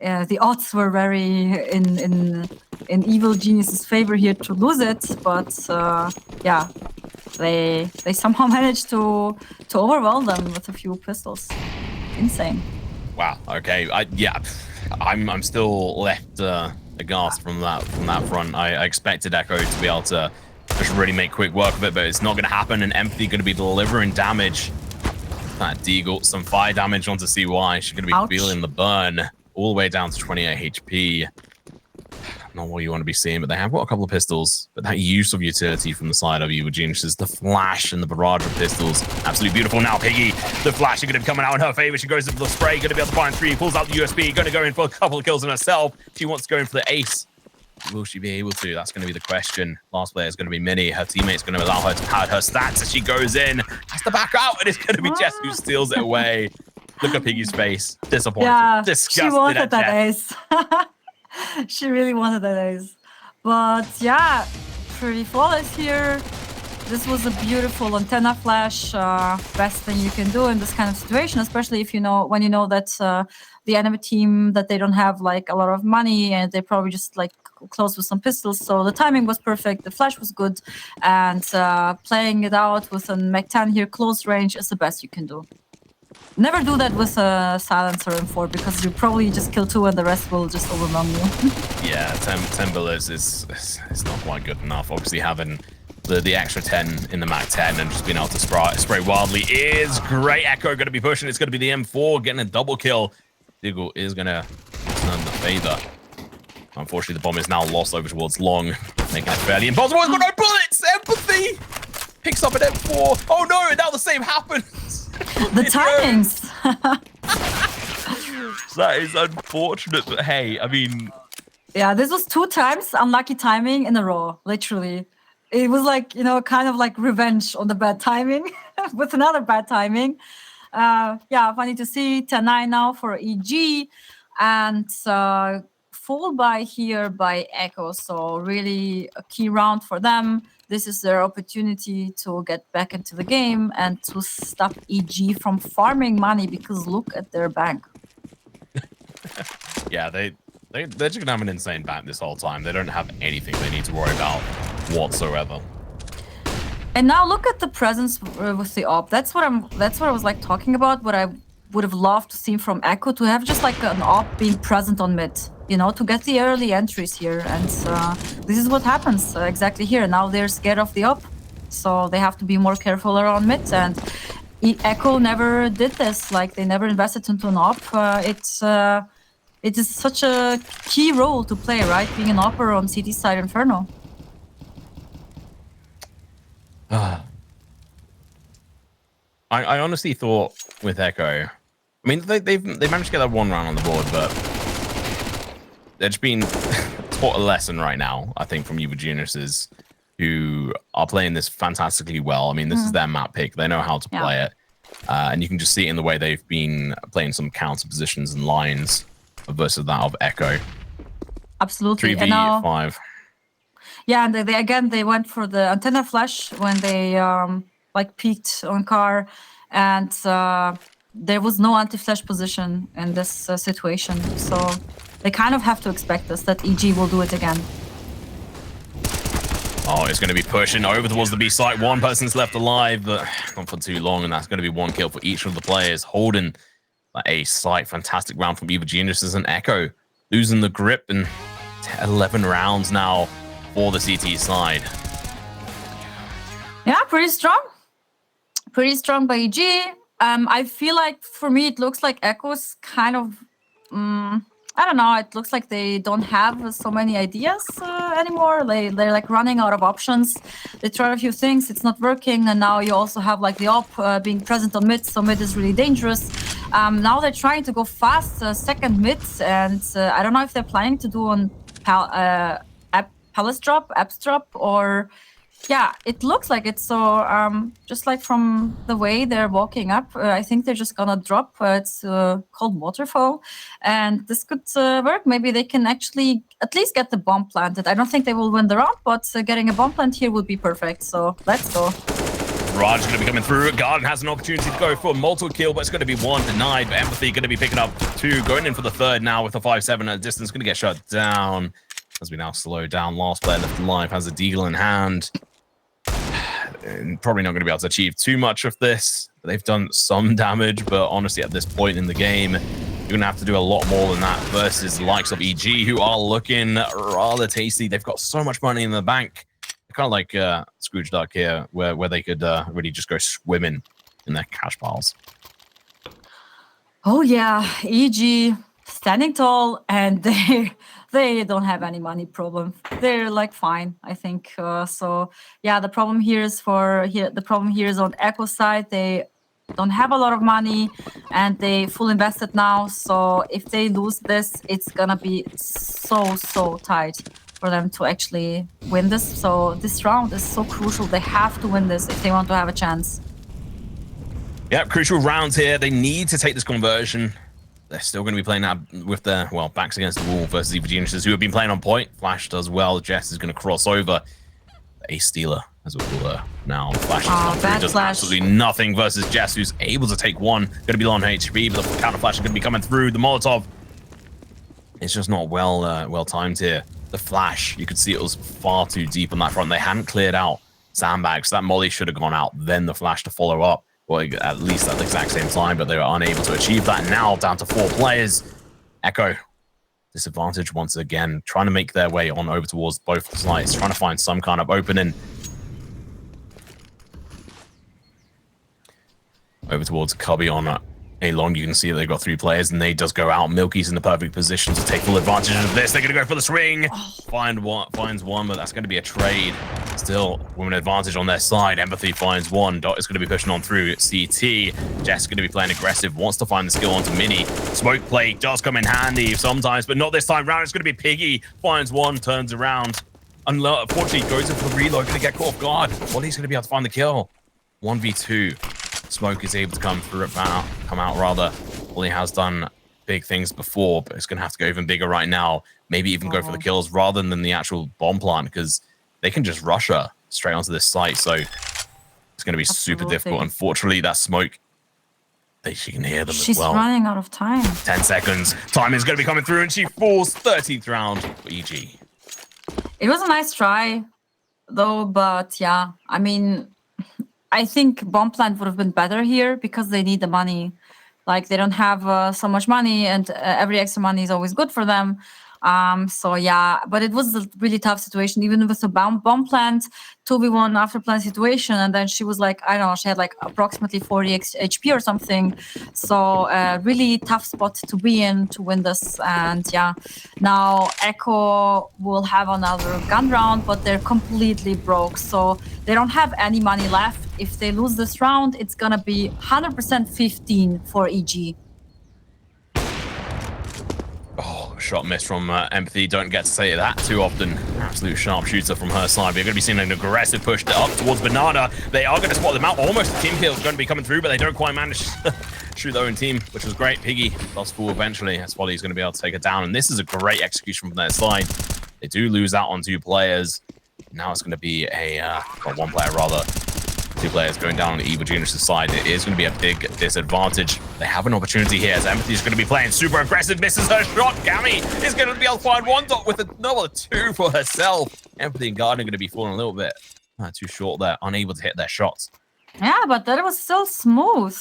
Speaker 1: The odds were very in Evil Genius's favor here to lose it, but yeah, they somehow managed to overwhelm them with a few pistols. Insane.
Speaker 2: Wow. Okay. I'm still left aghast from that front. I expected Echo to be able to just really make quick work of it, but it's not going to happen. And Empathy going to be delivering damage. That Deagle, some fire damage onto CY. She's going to be feeling the burn. All the way down to 28 HP. Not what you want to be seeing, but they have got a couple of pistols. But that use of utility from the side of Evil Geniuses, the flash and the barrage of pistols, absolutely beautiful. Now Piggy, the flash is going to be coming out in her favor. She goes in for the spray, going to be able to find 3, pulls out the USB, going to go in for a couple of kills on herself. She wants to go in for the ace. Will she be able to? That's going to be the question. Last player is going to be Minnie. Her teammate's going to allow her to pad her stats as she goes in. Has to back out, and it's going to be Jess who steals it away. Look at Piggy's face. Disappointed.
Speaker 1: Yeah,
Speaker 2: disgusted.
Speaker 1: She wanted that ace. She really wanted that ace. But yeah, pretty flawless here. This was a beautiful antenna flash. Best thing you can do in this kind of situation, especially if when you know that the enemy team, that they don't have like a lot of money and they probably just like close with some pistols. So the timing was perfect. The flash was good. And playing it out with a Mac 10 here, close range, is the best you can do. Never do that with a silencer M4 because you probably just kill 2 and the rest will just overwhelm you.
Speaker 2: Yeah, 10 bullets is not quite good enough. Obviously having the extra 10 in the Mac 10 and just being able to spray wildly is great. Echo going to be pushing. It's going to be the M4 getting a double kill. Diggle is going to turn the favor. Unfortunately, the bomb is now lost over towards Long, making it fairly impossible. He's got no bullets! Empathy! Picks up an M4. Oh no, now the same happens.
Speaker 1: The timings.
Speaker 2: That is unfortunate, but hey, I mean...
Speaker 1: Yeah, this was 2 times unlucky timing in a row, literally. It was like, you know, kind of like revenge on the bad timing with another bad timing. Yeah, funny to see 10-9 now for EG and full buy here by Echo. So really a key round for them. This is their opportunity to get back into the game and to stop EG from farming money because look at their bank.
Speaker 2: Yeah, they're just gonna have an insane bank this whole time. They don't have anything they need to worry about whatsoever.
Speaker 1: And now look at the presence with the op. That's what I was like talking about. What I would have loved to see from Echo, to have just like an op being present on mid, you know, to get the early entries here. And this is what happens exactly here. Now they're scared of the op, so they have to be more careful around mid. And Echo never did this. Like they never invested into an op. It is such a key role to play, right? Being an opper on CT side Inferno.
Speaker 2: I honestly thought with Echo, I mean, they managed to get that 1 round on the board, but they're just being taught a lesson right now, I think, from Evo Geniuses, who are playing this fantastically well. I mean, this is their map pick. They know how to play it. And you can just see it in the way they've been playing some counter positions and lines versus that of Echo.
Speaker 1: Absolutely.
Speaker 2: 3v5.
Speaker 1: Yeah, and they went for the antenna flash when they like peeked on car, and there was no anti-flash position in this situation. So they kind of have to expect this, that EG will do it again.
Speaker 2: Oh, it's going to be pushing over towards the B site. One person's left alive, but not for too long, and that's going to be 1 kill for each of the players. Holding a slight fantastic round from Evo Geniuses, and Echo losing the grip, and 11 rounds now for the CT side. Yeah,
Speaker 1: pretty strong. Pretty strong by EG. I feel like, for me, it looks like Echo's kind of... I don't know, it looks like they don't have so many ideas anymore. They're like running out of options. They tried a few things, it's not working, and now you also have like the op being present on mid, so mid is really dangerous. Now they're trying to go fast, second mid, and I don't know if they're planning to do on Palace drop, Apps drop, or... Yeah, it looks like it. So just like from the way they're walking up, I think they're just gonna drop. It's called Waterfall, and this could work. Maybe they can actually at least get the bomb planted. I don't think they will win the round, but getting a bomb plant here would be perfect. So let's go.
Speaker 2: Raj is going to be coming through. Garden has an opportunity to go for a multiple kill, but it's going to be 1 denied. But Empathy going to be picking up 2, going in for the 3rd now with a 5-7 at a distance. Going to get shut down as we now slow down. Last player left alive has a deagle in hand. And probably not going to be able to achieve too much of this. They've done some damage, but honestly, at this point in the game, you're going to have to do a lot more than that versus the likes of EG, who are looking rather tasty. They've got so much money in the bank. They're kind of like Scrooge Duck here, where they could really just go swimming in their cash piles.
Speaker 1: Oh yeah, EG standing tall, and they don't have any money problem. They're like fine, I think. So yeah, the problem here is on Echo side. They don't have a lot of money, and they full invested now. So if they lose this, it's gonna be so tight for them to actually win this. So this round is so crucial. They have to win this if they want to have a chance.
Speaker 2: Yeah, crucial rounds here. They need to take this conversion. They're still going to be playing that with their, well, backs against the wall versus Evo Geniuses, who have been playing on point. Flash does well. Jess is going to cross over. Ace Stealer, as we call her now. Flash does absolutely nothing versus Jess, who's able to take 1. Going to be low on HP, but the counter flash is going to be coming through. The Molotov, it's just not well timed here. The flash, you could see it was far too deep on that front. They hadn't cleared out sandbags. That molly should have gone out, then the flash to follow up. Well, at least at the exact same time, but they were unable to achieve that. Now down to 4 players. Echo, disadvantage once again, trying to make their way on over towards both sides, trying to find some kind of opening. over towards Cubby on a long. You can see they've got 3 players, and they does go out. Milky's in the perfect position to take full advantage of this. They're going to go for the swing. Finds one, but that's going to be a trade. Still, women advantage on their side. Empathy finds one. Dot is going to be pushing on through CT. Jess going to be playing aggressive, wants to find the skill onto Mini. Smoke play does come in handy sometimes, but not this time round. It's going to be Piggy. Finds one, turns around. Unfortunately, goes in for the reload, going to get caught off guard. Wally's going to be able to find the kill. 1v2. Smoke is able to come out rather. Wally has done big things before, but it's going to have to go even bigger right now. Maybe even go for the kills rather than the actual bomb plant, because they can just rush her straight onto this site. So it's going to be super difficult. Unfortunately, that Smoke, she can hear them as well.
Speaker 1: She's running out of time.
Speaker 2: 10 seconds. Time is going to be coming through, and she falls. 13th round for EG.
Speaker 1: It was a nice try, though, but yeah, I mean, I think bomb plant would have been better here because they need the money. Like, they don't have so much money, and every extra money is always good for them. So yeah, but it was a really tough situation, even with the bomb plant, 2v1 after plant situation, and then she was like, I don't know, she had like approximately 40 HP or something. So really tough spot to be in to win this. And yeah, now Echo will have another gun round, but they're completely broke, so they don't have any money left. If they lose this round, it's gonna be 100% 15 for EG.
Speaker 2: Oh, shot missed from Empathy. Don't get to say that too often. Absolute sharpshooter from her side. We're going to be seeing an aggressive push up towards Banana. They are going to spot them out. Almost a team kill is going to be coming through, but they don't quite manage to shoot their own team, which was great. Piggy does fall eventually. That's why he's going to be able to take it down. And this is a great execution from their side. They do lose out on 2 players. Now it's going to be one player rather. 2 players going down on the Evil Genius' side. It is going to be a big disadvantage. They have an opportunity here as Empathy is going to be playing super aggressive, misses her shot. Gammy is going to be able to find 1 dot with another 2 for herself. Empathy and Gardner are going to be falling a little bit too short there, unable to hit their shots.
Speaker 1: Yeah, but that was still smooth.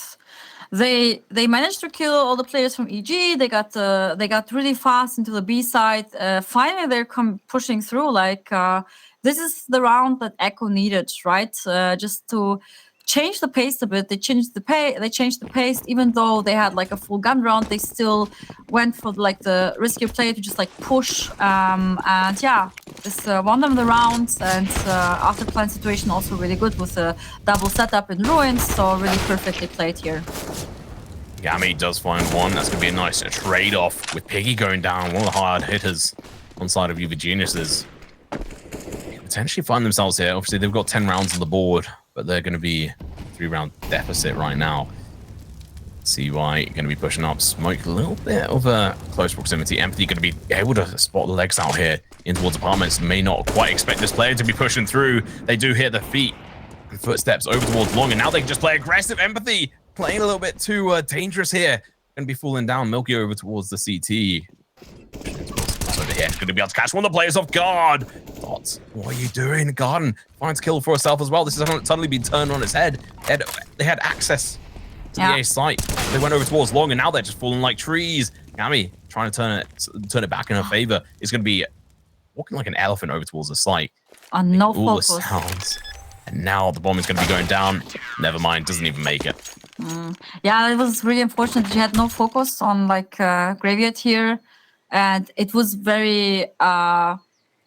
Speaker 1: They managed to kill all the players from EG. They got really fast into the B side. Finally, they're pushing through. Like this is the round that Echo needed, right? Just to change the pace a bit. They changed the pace. Even though they had like a full gun round, they still went for like the riskier play to just like push. And yeah, this won them the rounds. And after plant situation, also really good with a double setup in ruins. So really perfectly played here.
Speaker 2: Gammy does find 1. That's going to be a nice trade-off with Piggy going down. One of the hard hitters on side of Uva Geniuses. Potentially find themselves here. Obviously, they've got 10 rounds on the board, but they're going to be 3-round deficit right now. CY going to be pushing up. Smoke a little bit of a close proximity. Empathy going to be able to spot the legs out here in towards apartments. May not quite expect this player to be pushing through. They do hit the feet and footsteps over towards Long, and now they can just play aggressive. Empathy playing a little bit too dangerous here. Going to be falling down. Milky over towards the CT. Over here, going to be able to catch one of the players off guard. Dots, what are you doing? Garden finds kill for herself as well. This has suddenly been turned on its head. They had access to the A site. They went over towards Long, and now they're just falling like trees. Gammy trying to turn it back in her favor. Is going to be walking like an elephant over towards the site.
Speaker 1: No
Speaker 2: all
Speaker 1: focus.
Speaker 2: The sounds. And now the bomb is going to be going down. Never mind, doesn't even make it.
Speaker 1: Yeah, it was really unfortunate that you had no focus on like Graveyard here. And it was very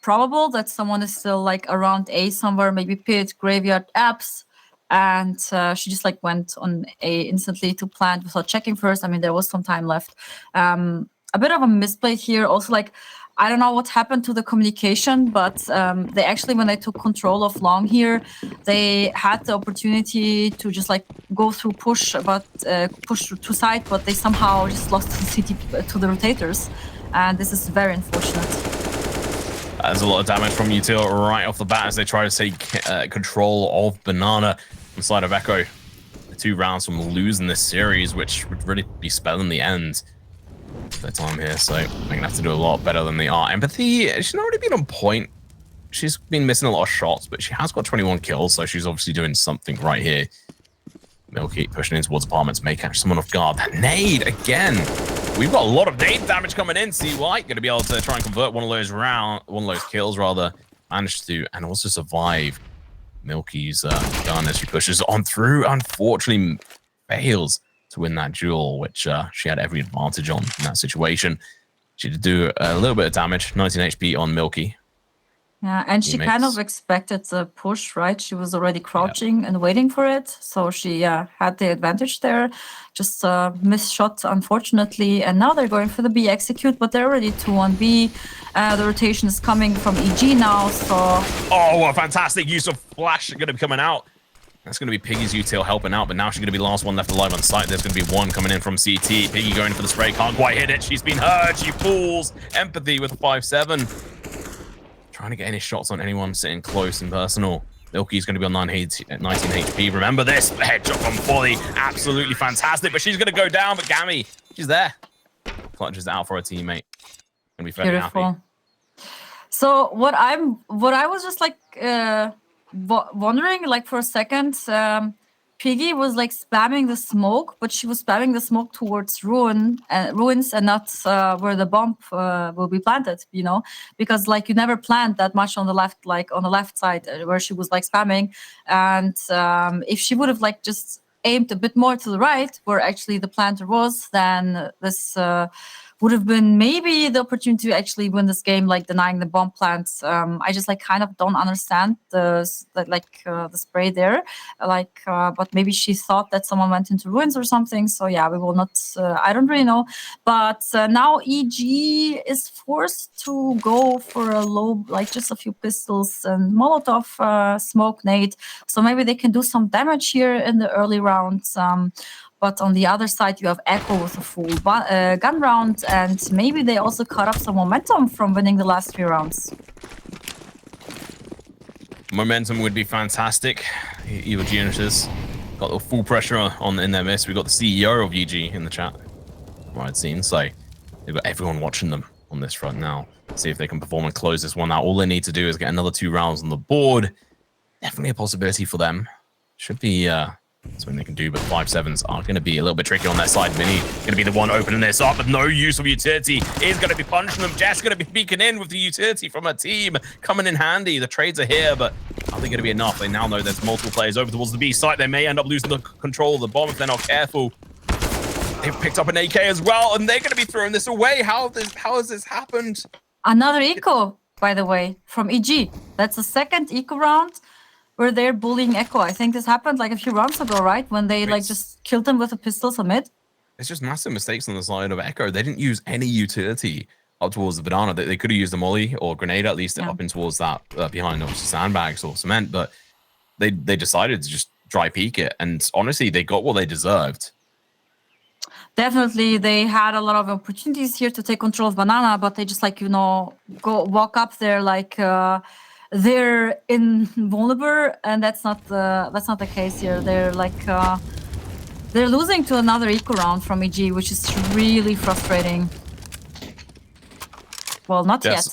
Speaker 1: probable that someone is still like around A somewhere, maybe Pit, Graveyard, Apps. And she just like went on A instantly to plant without checking first. I mean, there was some time left. A bit of a misplay here. Also, like, I don't know what happened to the communication, but they actually, when they took control of Long here, they had the opportunity to just like go through push to side, but they somehow just lost the city to the rotators. And this is very unfortunate.
Speaker 2: There's a lot of damage from Util right off the bat as they try to take control of Banana inside of Echo. 2 rounds from losing this series, which would really be spelling the end of their time here. So they're going to have to do a lot better than they are. Empathy, she's not really been on point. She's been missing a lot of shots, but she has got 21 kills, so she's obviously doing something right here. Milky pushing in towards apartments, may catch someone off guard. That nade again. We've got a lot of nade damage coming in. CY going to be able to try and convert one of those kills rather. Managed to, and also survive Milky's gun as she pushes on through. Unfortunately, fails to win that duel, which she had every advantage on in that situation. She did do a little bit of damage, 19 HP on Milky.
Speaker 1: Yeah, and she kind of expected the push, right? She was already crouching and waiting for it. So she had the advantage there. Just missed shot, unfortunately. And now they're going for the B execute, but they're already 2-1-B. The rotation is coming from EG now, so...
Speaker 2: Oh, what a fantastic use of flash going to be coming out. That's going to be Piggy's util helping out, but now she's going to be the last one left alive on site. There's going to be one coming in from CT. Piggy going for the spray, can't quite hit it. She's been hurt. She falls. Empathy with 5-7. Trying to get any shots on anyone sitting close and personal. Milky's going to be on 19 HP. Remember this headshot from Folly. Absolutely fantastic, but she's going to go down. But Gammy, she's there. Clutches out for her teammate. Going to be very happy.
Speaker 1: So what I was just like wondering, like for a second, Piggy was like spamming the smoke, but she was spamming the smoke towards ruins and not where the bomb will be planted, you know, because like you never plant that much on the left, like on the left side where she was like spamming. And if she would have like just aimed a bit more to the right where actually the planter was, then this would have been maybe the opportunity to actually win this game, like denying the bomb plants. I just like kind of don't understand the spray there, like, but maybe she thought that someone went into ruins or something. So yeah, we will not. I don't really know. But now EG is forced to go for a low, like just a few pistols and Molotov smoke nade. So maybe they can do some damage here in the early rounds. But on the other side, you have Echo with a full gun round, and maybe they also caught up some momentum from winning the last 3 rounds.
Speaker 2: Momentum would be fantastic. Evil Geniuses got the full pressure on in their midst. We got the CEO of EG in the chat. Right, seen. So they've got everyone watching them on this front now. See if they can perform and close this one out. All they need to do is get another 2 rounds on the board. Definitely a possibility for them. Should be something they can do, but 5-7s are going to be a little bit tricky on that side. Mini going to be the one opening this up, but no use of utility is going to be punishing them. Jess going to be peeking in with the utility from her team, coming in handy. The trades are here, but are they going to be enough? They now know there's multiple players over towards the B site. They may end up losing the control of the bomb if they're not careful. They've picked up an AK as well, and they're going to be throwing this away. How has this happened?
Speaker 1: Another eco, by the way, from EG. That's the second eco round where they're bullying Echo. I think this happened like a few rounds ago, right? When they like just killed him with a pistol summit.
Speaker 2: It's just massive mistakes on the side of Echo. They didn't use any utility up towards the banana. They could have used a molly or grenade at least up in towards that behind obviously sandbags or cement, but they decided to just dry peek it. And honestly, they got what they deserved.
Speaker 1: Definitely, they had a lot of opportunities here to take control of banana, but they just like, you know, walk up there like they're invulnerable, and that's not the case here. They're like they're losing to another eco round from EG, which is really frustrating. Well, not yet.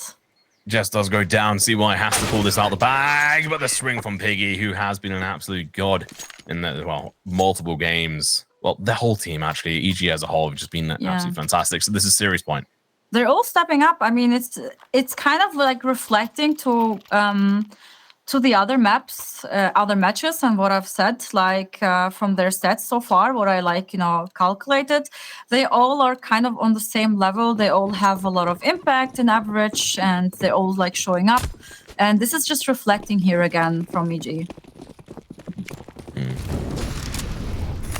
Speaker 2: Jess does go down. CY has to pull this out the bag, but the swing from Piggy, who has been an absolute god in the multiple games. Well, the whole team actually, EG as a whole, have just been absolutely fantastic. So this is series point.
Speaker 1: They're all stepping up. I mean, it's kind of like reflecting to the other maps, other matches, and what I've said, like from their stats so far, what I like, you know, calculated. They all are kind of on the same level. They all have a lot of impact in average, and they're all like showing up. And this is just reflecting here again from EG.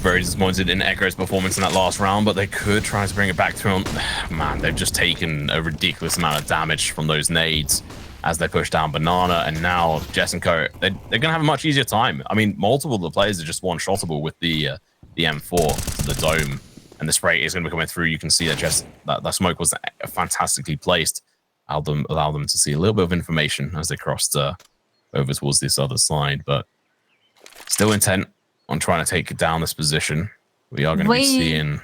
Speaker 2: Very disappointed in Echo's performance in that last round, but they could try to bring it back through. Man, they've just taken a ridiculous amount of damage from those nades as they push down banana, and now Jess and Co, they're going to have a much easier time. I mean, multiple of the players are just one-shottable with the M4 to the dome, and the spray is going to be coming through. You can see that that smoke was fantastically placed. Allow them to see a little bit of information as they crossed over towards this other side, but still intent on trying to take down this position. We are going to be seeing...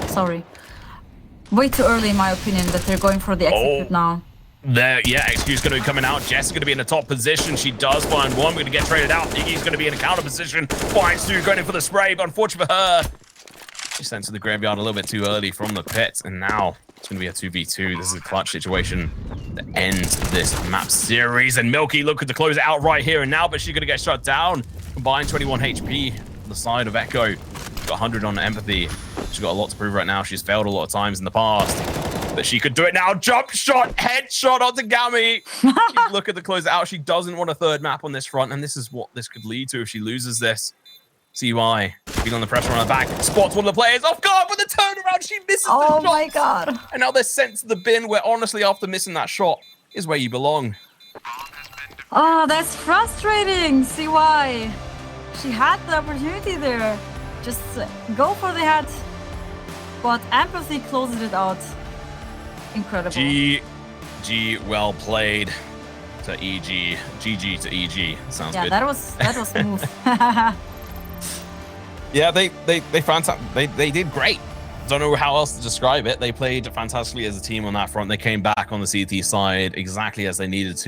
Speaker 1: Sorry. Way too early, in my opinion, that they're going for the execute now.
Speaker 2: Execute's going to be coming out. Jess is going to be in the top position. She does find one. We're going to get traded out. Iggy's going to be in a counter position. Finds Sue going in for the spray, but unfortunately for her, she sent to the graveyard a little bit too early from the pit, and now it's going to be a 2v2. This is a clutch situation that ends this map series, and Milky looking to close it out right here and now, but she's going to get shut down. Combined 21 HP. the side of Echo. She's got 100 on empathy. She's got a lot to prove right now. She's failed a lot of times in the past. But she could do it now. Jump shot, headshot onto Gami. Look at the close out. She doesn't want a third map on this front, and this is what this could lead to if she loses this. CY feeling the pressure on her back. Spots one of the players off guard with the turnaround. She misses the shot.
Speaker 1: Oh my god.
Speaker 2: And now they're sent to the bin where honestly after missing that shot is where you belong.
Speaker 1: Oh, that's frustrating. CY. She had the opportunity there. Just go for the head. But empathy closes it out. Incredible.
Speaker 2: GG, well played to EG. GG to EG. Sounds good.
Speaker 1: That was smooth.
Speaker 2: Yeah, they did great. Don't know how else to describe it. They played fantastically as a team on that front. They came back on the CT side exactly as they needed to.